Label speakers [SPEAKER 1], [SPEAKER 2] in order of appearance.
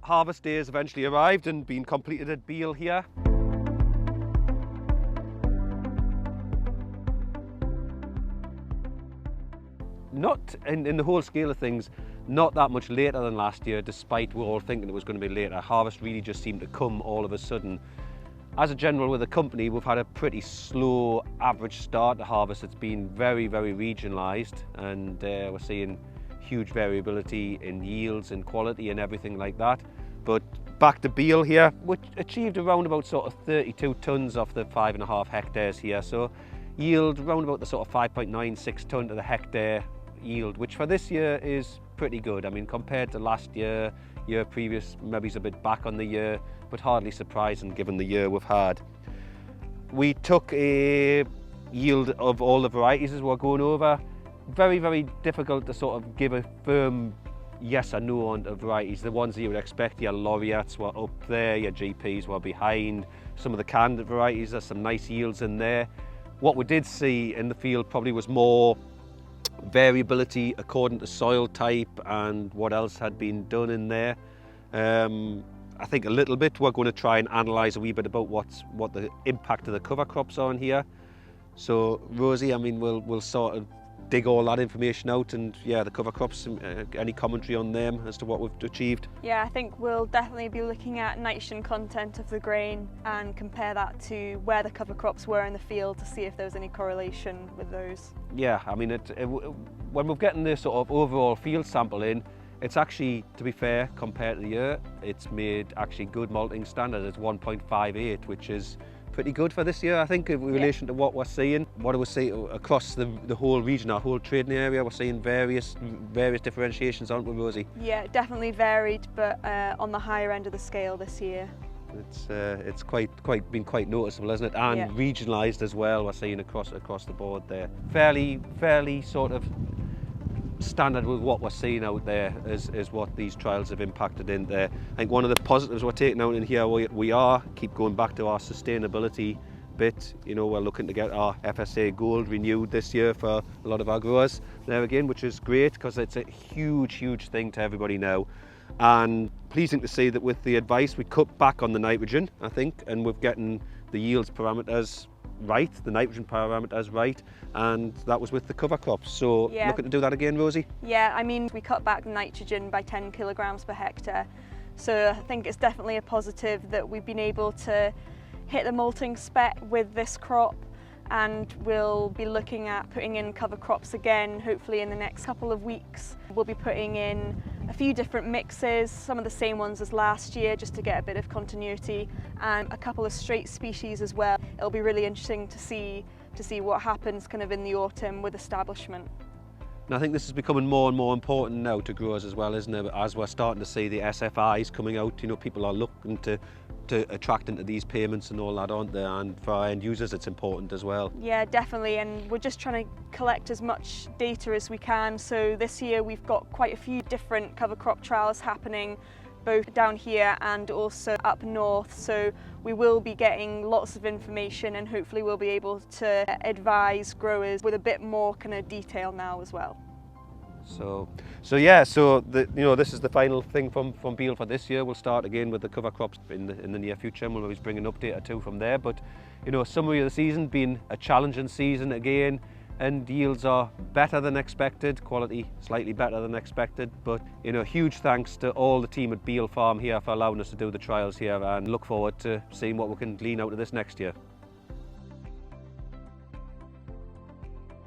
[SPEAKER 1] harvest day has eventually arrived and been completed at Beal here. Not in the whole scale of things, not that much later than last year, despite we're all thinking it was going to be later. Harvest really just seemed to come all of a sudden. As a general with the company, we've had a pretty slow average start to harvest. It's been very, very regionalised, and we're seeing huge variability in yields and quality and everything like that. But back to Beal here, which achieved around about sort of 32 tonnes off the 5.5 hectares here. So yield around about the sort of 5.96 tonne to the hectare yield, which for this year is pretty good. I mean, compared to last year, year previous, maybe it's a bit back on the year, but hardly surprising given the year we've had. We took a yield of all the varieties as we're going over. Very, very difficult to sort of give a firm yes or no on the varieties. The ones that you would expect, your laureates were up there, your GPs were behind. Some of the candidate varieties, there's some nice yields in there. What we did see in the field probably was more variability according to soil type and what else had been done in there. I think a little bit we're going to try and analyse a wee bit about what the impact of the cover crops are in here. So Rosie, I mean, we'll sort of dig all that information out, and yeah, the cover crops, any commentary on them as to what we've achieved?
[SPEAKER 2] Yeah, I think we'll definitely be looking at nitrogen content of the grain and compare that to where the cover crops were in the field to see if there was any correlation with those.
[SPEAKER 1] Yeah, I mean, when we're getting this sort of overall field sample in, it's actually, to be fair, compared to the year, it's made actually good malting standard. It's 1.58, which is pretty good for this year, I think, in relation to what we're seeing. What do we see across the whole region, our whole trading area? We're seeing various differentiations, aren't we, Rosie?
[SPEAKER 2] Yeah, definitely varied, but on the higher end of the scale this year.
[SPEAKER 1] It's been quite noticeable, isn't it? And regionalised as well. We're seeing across the board there. Fairly sort of standard with what we're seeing out there is what these trials have impacted in there. I think one of the positives we're taking out in here, we keep going back to our sustainability bit. You know, we're looking to get our FSA Gold renewed this year for a lot of our growers there again, which is great because it's a huge thing to everybody now. And pleasing to see that with the advice we cut back on the nitrogen, I think, and we're getting the yields parameters right, the nitrogen parameters right, and that was with the cover crops. So looking to do that again, Rosie?
[SPEAKER 2] Yeah, I mean, we cut back the nitrogen by 10 kilograms per hectare. So I think it's definitely a positive that we've been able to hit the malting spec with this crop, and we'll be looking at putting in cover crops again, hopefully in the next couple of weeks. We'll be putting in a few different mixes, some of the same ones as last year, just to get a bit of continuity, and a couple of straight species as well. It'll be really interesting to see what happens kind of in the autumn with establishment.
[SPEAKER 1] And I think this is becoming more and more important now to growers as well, isn't it? As we're starting to see the SFIs coming out, you know, people are looking to attract into these payments and all that, aren't they? And for our end users, it's important as well.
[SPEAKER 2] Yeah, definitely. And we're just trying to collect as much data as we can. So this year we've got quite a few different cover crop trials happening, both down here and also up north. So we will be getting lots of information, and hopefully we'll be able to advise growers with a bit more kind of detail now as well.
[SPEAKER 1] So this is the final thing from Beal for this year. We'll start again with the cover crops in the near future, and we'll always bring an update or two from there. But you know, summary of the season, been a challenging season again, and yields are better than expected, quality slightly better than expected. But you know, huge thanks to all the team at Beal Farm here for allowing us to do the trials here, and look forward to seeing what we can glean out of this next year.